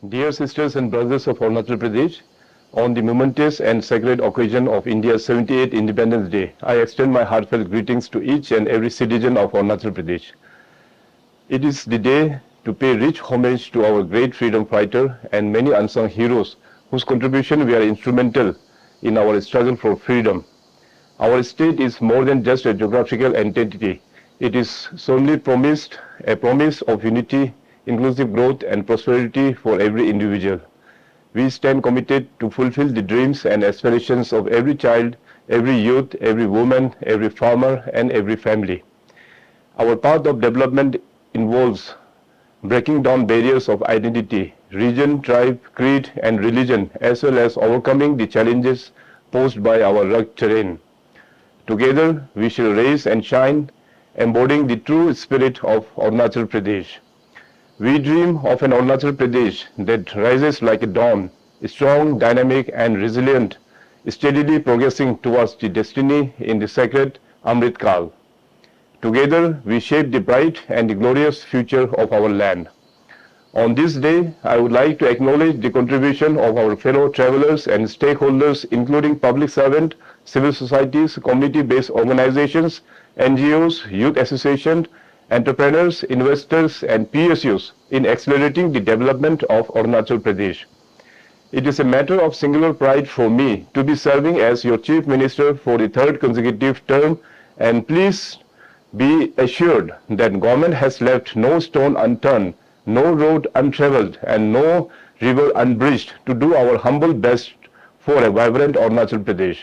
Dear sisters and brothers of Arunachal Pradesh, on the momentous and sacred occasion of India's 78th Independence Day, I extend my heartfelt greetings to each and every citizen of Arunachal Pradesh. It is the day to pay rich homage to our great freedom fighter and many unsung heroes whose contribution were instrumental in our struggle for freedom. Our state is more than just a geographical entity. It is solely a promise of unity, inclusive growth and prosperity for every individual. We stand committed to fulfill the dreams and aspirations of every child, every youth, every woman, every farmer and every family. Our path of development involves breaking down barriers of identity, region, tribe, creed and religion, as well as overcoming the challenges posed by our rugged terrain. Together we shall rise and shine, embodying the true spirit of Arunachal Pradesh. We dream of an Arunachal Pradesh that rises like a dawn, strong, dynamic and resilient, steadily progressing towards the destiny in the sacred Amrit Kal. Together we shape the bright and the glorious future of our land. On this day, I would like to acknowledge the contribution of our fellow travelers and stakeholders, including public servants, civil societies, community-based organizations, NGOs, youth associations, entrepreneurs, investors, and PSUs in accelerating the development of Arunachal Pradesh. It is a matter of singular pride for me to be serving as your Chief Minister for the third consecutive term, and please be assured that government has left no stone unturned, no road untraveled, and no river unbridged to do our humble best for a vibrant Arunachal Pradesh.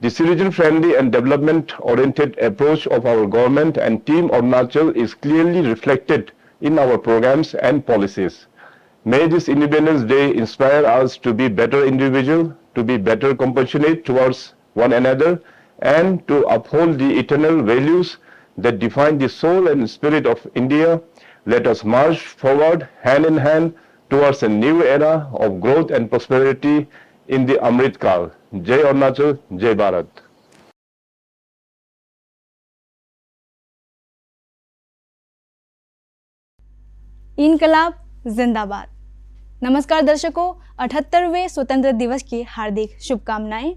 The citizen-friendly and development-oriented approach of our government and Team Arunachal is clearly reflected in our programs and policies. May this Independence Day inspire us to be better individuals, to be better compassionate towards one another, and to uphold the eternal values that define the soul and spirit of India. Let us march forward hand in hand towards a new era of growth and prosperity in the Amrit Kal. Jai Arunachal, Jai Bharat. इनकलाब जिंदाबाद। नमस्कार दर्शकों, 78वें स्वतंत्र दिवस की हार्दिक शुभकामनाएं।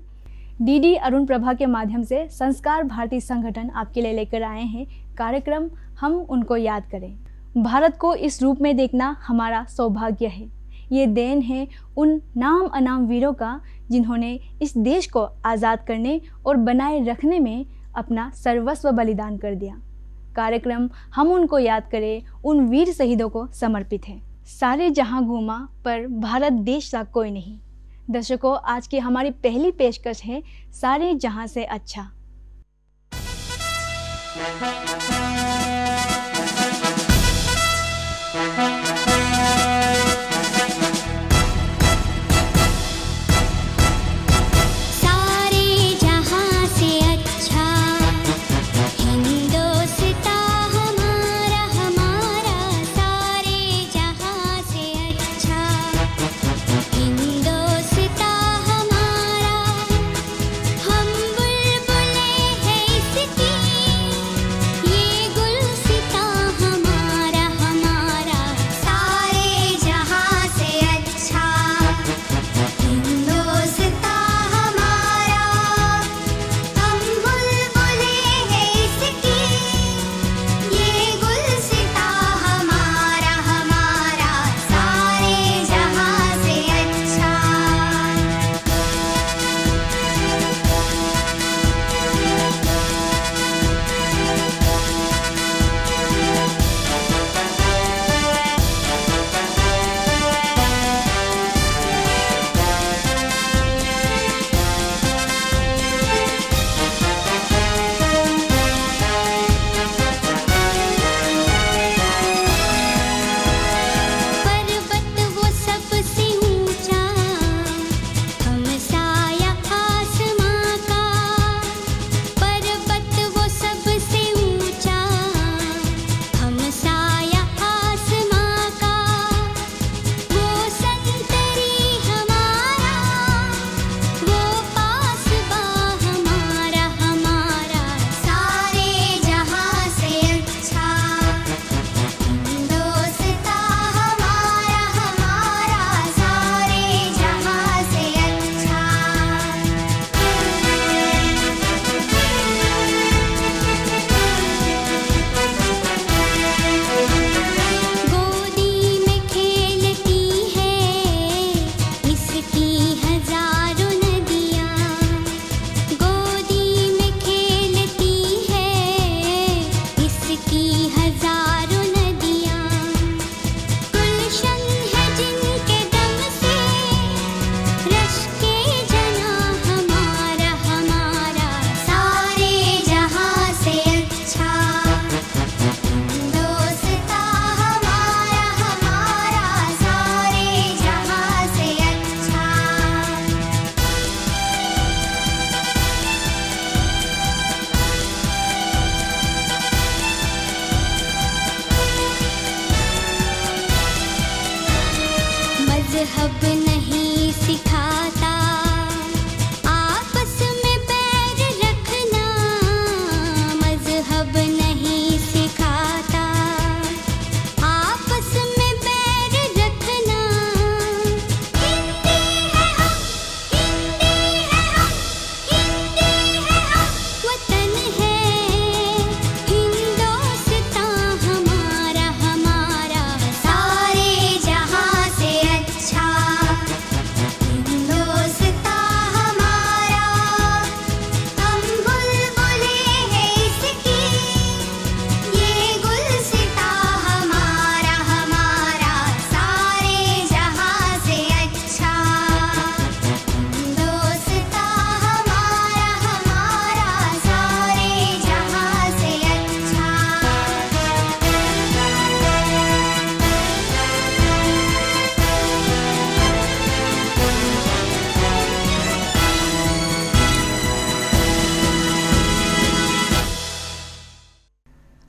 DD Arun Prabha के माध्यम से संस्कार भारती संगठन आपके लिए लेकर आए हैं कार्यक्रम हम उनको याद करें। भारत को इस रूप में देखना हमारा सौभाग्य है। ये देन है उन नाम अनाम वीरों का जिन्होंने इस देश को आज़ाद करने और बनाए रखने में अपना सर्वस्व बलिदान कर दिया। कार्यक्रम हम उनको याद करें उन वीर शहीदों को समर्पित है। सारे जहां घूमा पर भारत देश सा कोई नहीं। दर्शकों, आज की हमारी पहली पेशकश है सारे जहां से अच्छा। ये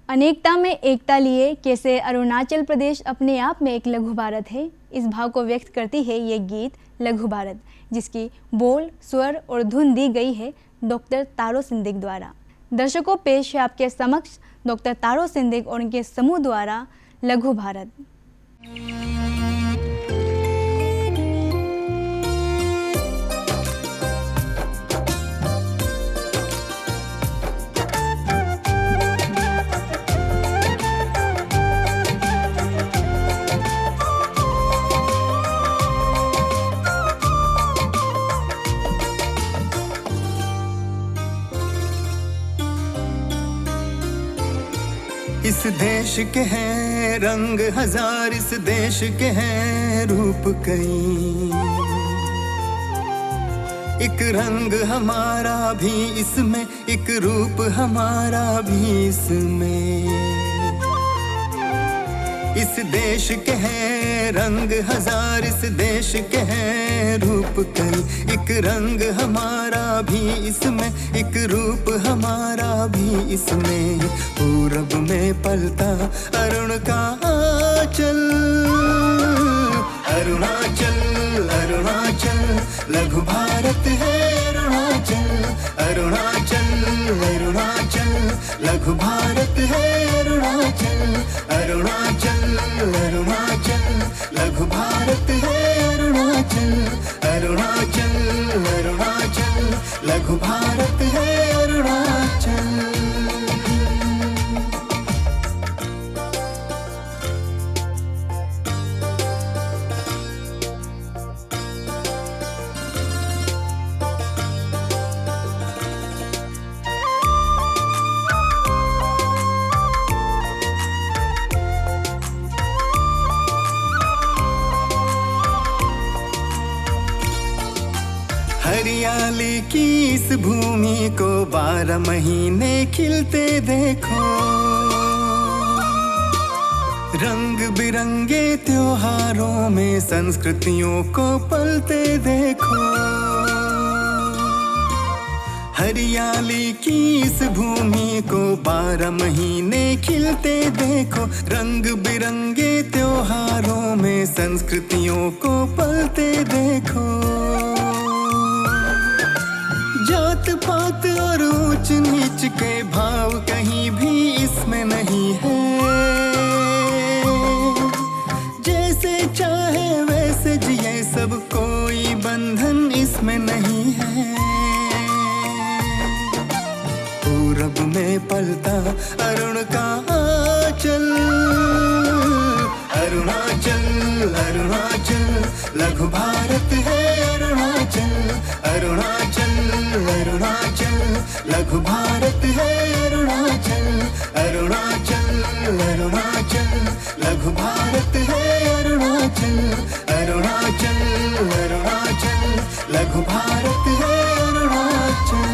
अनेकता में एकता लिए कैसे अरुणाचल प्रदेश अपने आप में एक लघु भारत है, इस भाव को व्यक्त करती है ये गीत लघु भारत, जिसकी बोल, स्वर और धुन दी गई है डॉक्टर तारो सिंधिक द्वारा। दर्शकों, पेश है आपके समक्ष डॉक्टर तारो सिंधिक और उनके समूह द्वारा लघु भारत। इस देश के हैं रंग हजार, इस देश के हैं रूप कई, एक रंग हमारा भी इसमें, एक रूप हमारा भी इसमें। इस देश के हैं रंग हजार, इस देश के हैं रूप कई, एक रंग हमारा भी इसमें, एक रूप हमारा भी इसमें। पूरब में पलता अरुण का आंचल, अरुणाचल अरुणाचल लघु भारत है अरुणाचल, अरुणाचल अरुणाचल लघु भारत है अरुणाचल, अरुणाचल अरुणाचल लघु भारत है अरुणाचल, अरुणाचल अरुणाचल लघु भारत है अरुणाचल। हरियाली की इस भूमि को 12 महीने खिलते देखो, रंग बिरंगे त्योहारों में संस्कृतियों को पलते देखो। हरियाली की इस भूमि को 12 महीने खिलते देखो, रंग बिरंगे त्योहारों में संस्कृतियों को पलते देखो। जात पात और ऊंच नीच के भाव कहीं भी इसमें नहीं है, जैसे चाहे वैसे जिए सब, कोई बंधन इसमें नहीं है। पूरब में पलता अरुण का आंचल, अरुणाचल अरुणाचल लघु भारत है अरुणाचल, अरुणाचल अरुणाचल लघु भारत है अरुणाचल, अरुणाचल अरुणाचल लघु भारत है अरुणाचल, अरुणाचल अरुणाचल लघु भारत है Arunachal.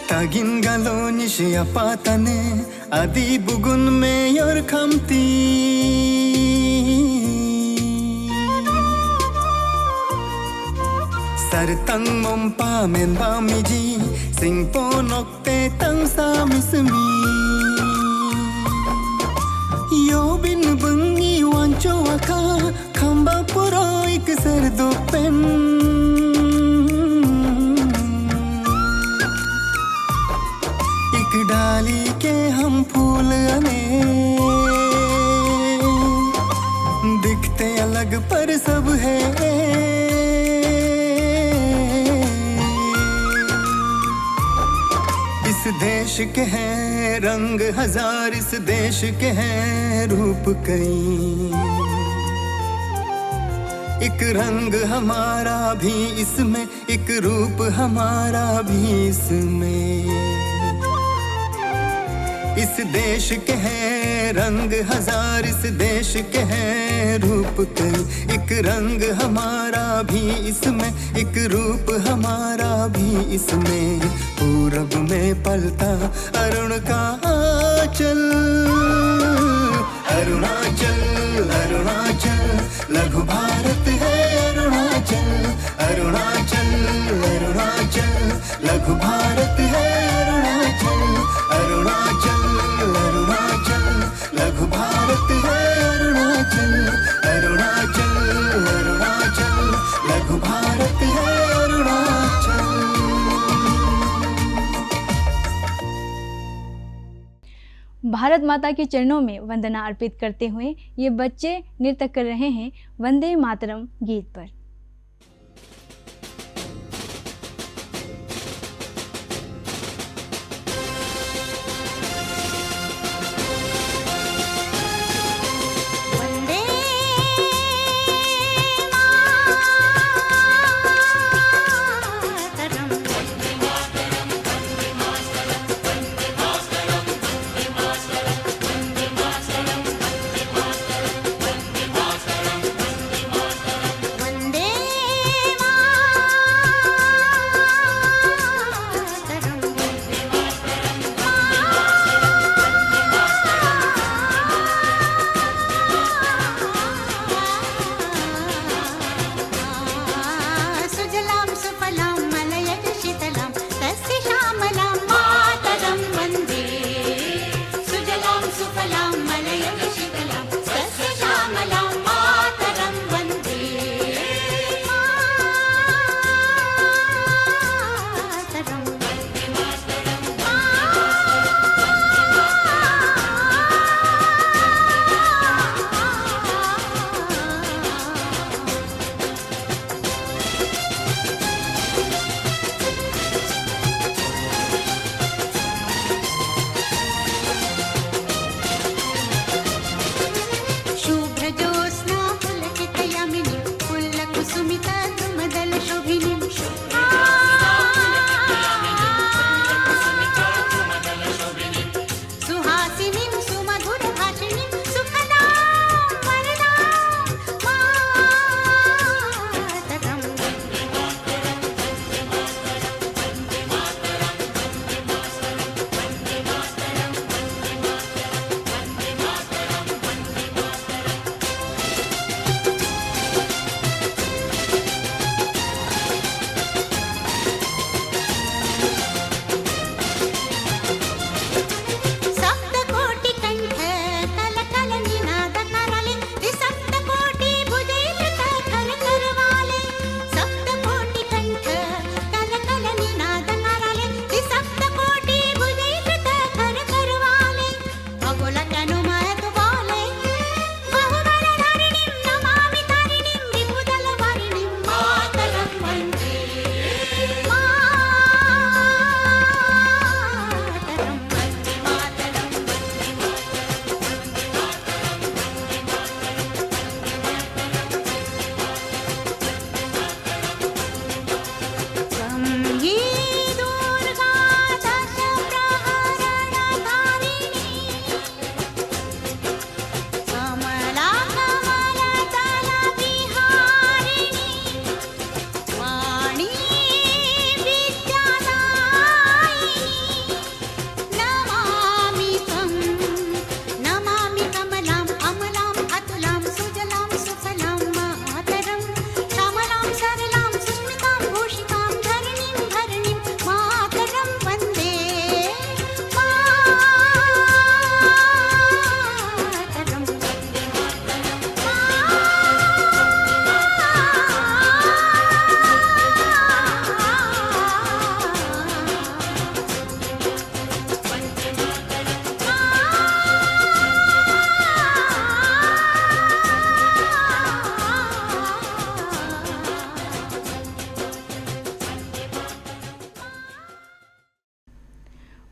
Tagin galoni siapatane adi bugun me yor khamti, sartang mompa men bamiji singpo nokte tang samismi, yo bin bungi wancho aka khamba puro ik sardo pen, डाली के हम फूल अने दिखते अलग पर सब है। इस देश के हैं रंग हजार, इस देश के हैं रूप कई, एक रंग हमारा भी इसमें, एक रूप हमारा भी इसमें। इस देश के हैं रंग हजार, इस देश के हैं रूप कई। एक रंग हमारा भी इसमें, एक रूप हमारा भी इसमें। पूरब में पलता अरुण का आंचल, अरुणाचल अरुणाचल लघु भारत है अरुणाचल, अरुणाचल अरुणाचल लघु भारत है अरुणाचल, अरुणाचल अरुणाचल लघु भारत है अरुणाचल, अरुणाचल अरुणाचल लघु भारत है अरुणाचल। भारत माता के चरणों में वंदना अर्पित करते हुए ये बच्चे नृत्य कर रहे हैं वंदे मातरम गीत पर।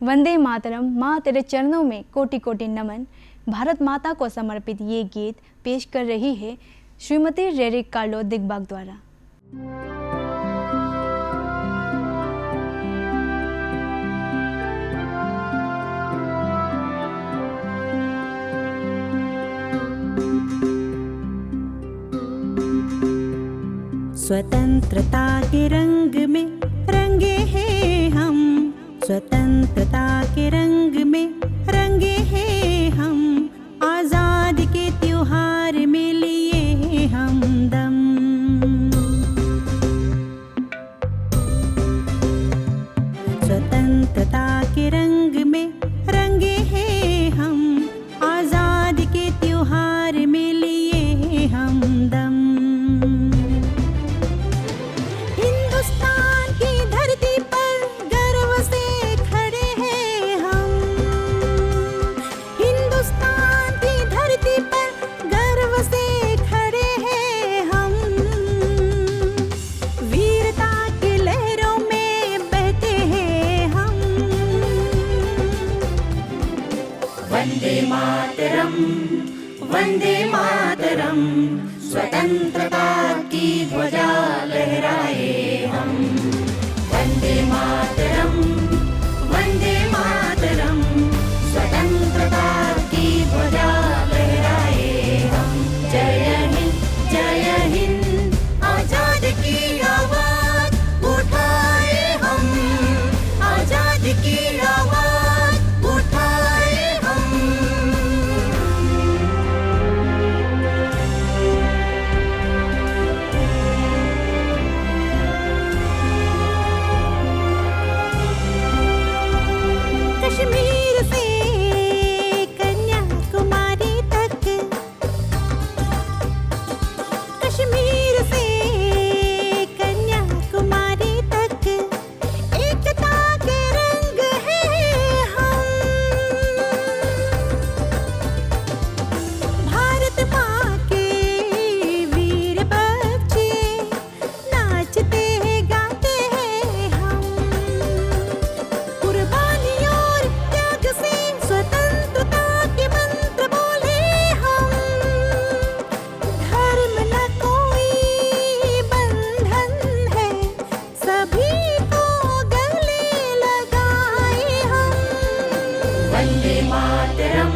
वंदे मातरम, माँ तेरे चरणों में कोटि कोटि नमन, भारत माता को समर्पित ये गीत पेश कर रही है श्रीमती रेरिक कार्लो दिग्बाग द्वारा। स्वतंत्रता के रंग में रंगे हैं हम, स्वतंत्रता के रंग में रंगे हैं हम, आजाद के त्योहार में लिए हम दम। स्वतंत्रता के रंग में रंगे हैं हम, आजाद के त्योहार में लिए हम दम। हिंदुस्तान की धरती पर गर्व से खड़े हैं हम, हिंदुस्तान की धरती पर गर्व से खड़े हैं हम, वीरता की लहरों में बहते हैं हम। वंदे मातरम, वंदे मातरम, स्वतंत्रता की ध्वजा लहराए हम। वंदे मातरम, वंदे मातरम, स्वतंत्रता की ध्वजा लहराए हम। जय हिंद, जय हिंद, आजाद की आवाज उठाए हम, आजाद की आवाज उठाए हम। कश्मीर से कन्याकुमारी तक, कश्मीर से कन्याकुमारी तक, एकता के रंग हैं हम। भारत माँ के वीर बच्चे नाचते गाते हैं हम, कुर्बानी और त्याग से स्वतंत्रता के मंत्र बोले हम। धर्म न कोई बंधन है, सभी को गले लगाए हम। वंदे मातरम,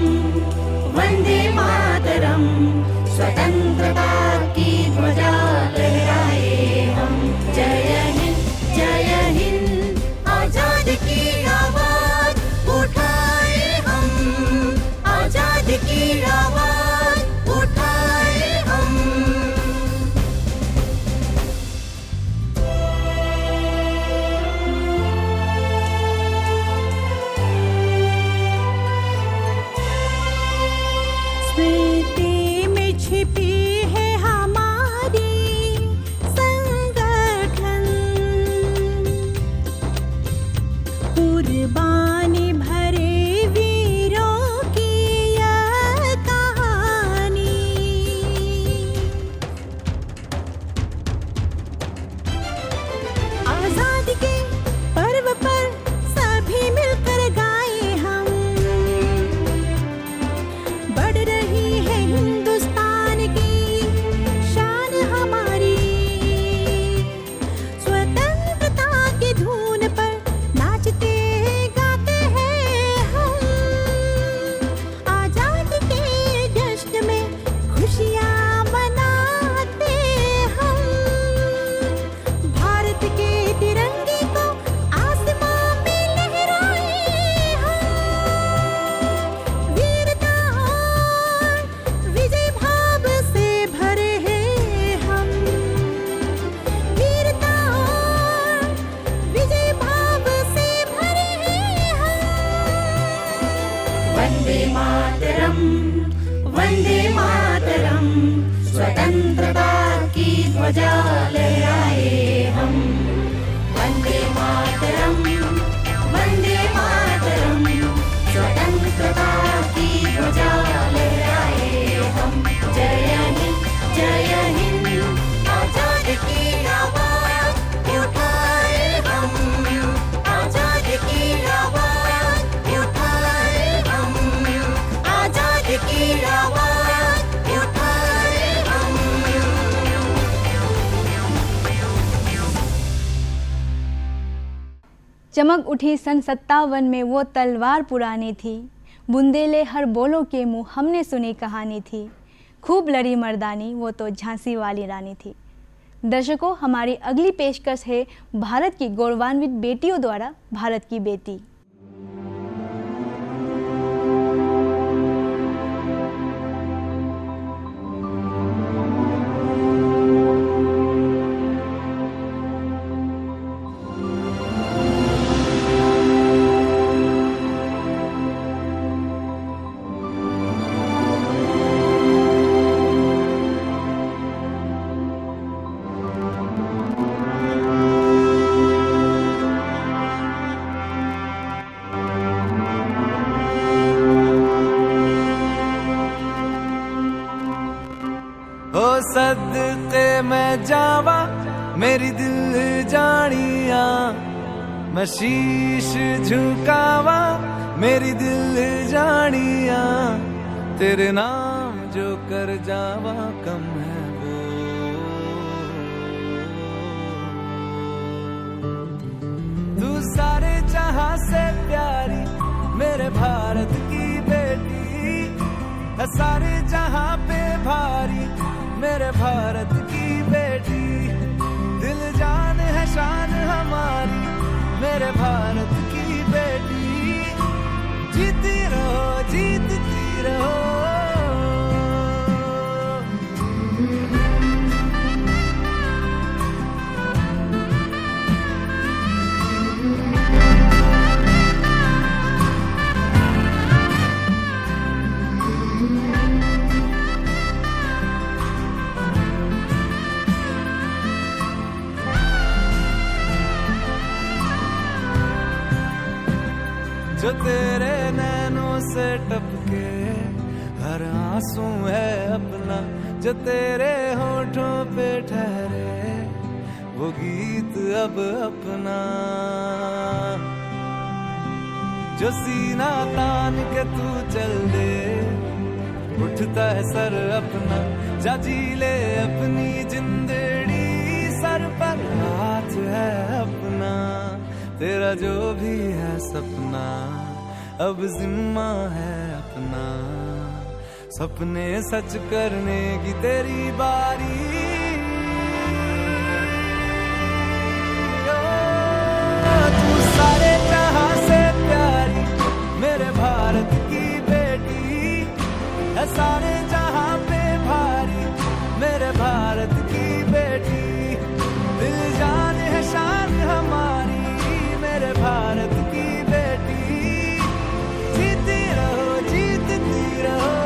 वंदे मातरम, स्वतंत्रता की ध्वजा लहराए हम। जय हिंद, जय हिंद, आजाद की आवाज उठाए हम, आजाद की आवाज उठाए हम। स्मृति में छिपी है हमारी संगठन, कुर्बानी भरे वीरों की यह कहानी। आजादी के पर्व पर सभी मिलकर गाए हम, बढ़ रही है हिंदुस्तान की शान हमारी। स्वतंत्रता की धुन पर नाचते गाते हैं हम, आजादी के जश्न में खुशियाँ मनाते हम। भारत के तिरंगे को आसमां में लहराए हम, वीरता और विजय भाव से भरे हैं हम, वीरता और विजय भाव से भरे हैं हम। वंदे मातरम, वंदे मातरम, स्वतंत्रता की ध्वजा लहराए हम। वंदे मातरम, वंदे मातरम, स्वतंत्रता की ध्वजा लहराए हम। जय हिंद, जय हिंद, आजाद की आवाज उठाए हम, आजाद की आवाज उठाए हम, आजाद की आवाज उठाए हम। चमक उठी सन 57 में वो तलवार पुरानी थी, बुंदेले हर बोलों के मुँह हमने सुनी कहानी थी। खूब लड़ी मर्दानी वो तो झांसी वाली रानी थी। दर्शकों, हमारी अगली पेशकश है भारत की गौरवान्वित बेटियों द्वारा भारत की बेटी। ओ सदके मैं जावा मेरी दिल जानिया, मैं शीश झुकावा मेरी दिल जानिया, तेरे नाम जो कर जावा कम है वो। तू सारे जहां से प्यारी मेरे भारत की बेटी है, सारे जहां पे भारी मेरे भारत की बेटी, दिल जान है शान हमारी मेरे भारत की बेटी, जीती रहो जीतती रहो। जो तेरे नैनों से टपके हर आंसू है अपना, जो तेरे होठों पे ठहरे वो गीत अब अपना, जो सीना तान के तू चल दे उठता है सर अपना, जा जी ले अपनी जिंदड़ी सर पर हाथ है अपना, तेरा जो भी है सपना अब जिम्मा है अपना, सपने सच करने की तेरी बारी। तू सारे जहां से प्यारी मेरे भारत की बेटी है, सारे जहां पे भारी मेरे भारत की बेटी, दिल जान है शान हमारी मेरे भारत की बेटी, जीती रहो जीतती रहो।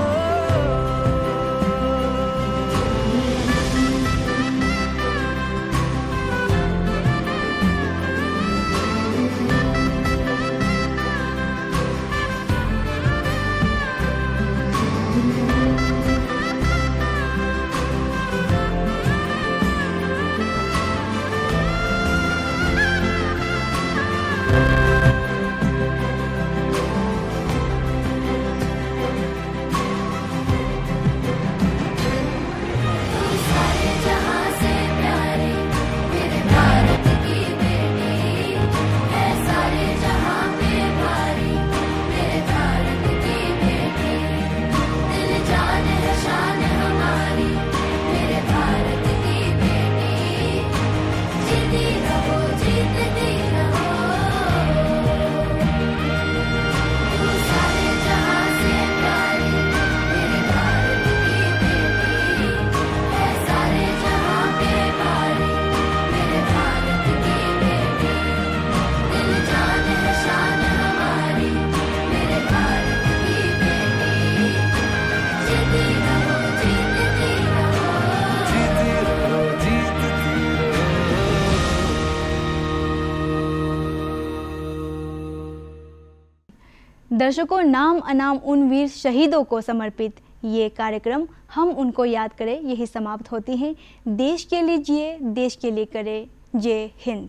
दर्शकों, नाम अनाम उन वीर शहीदों को समर्पित ये कार्यक्रम हम उनको याद करें यही समाप्त होती हैं। देश के लिए जिए, देश के लिए करें जय हिंद।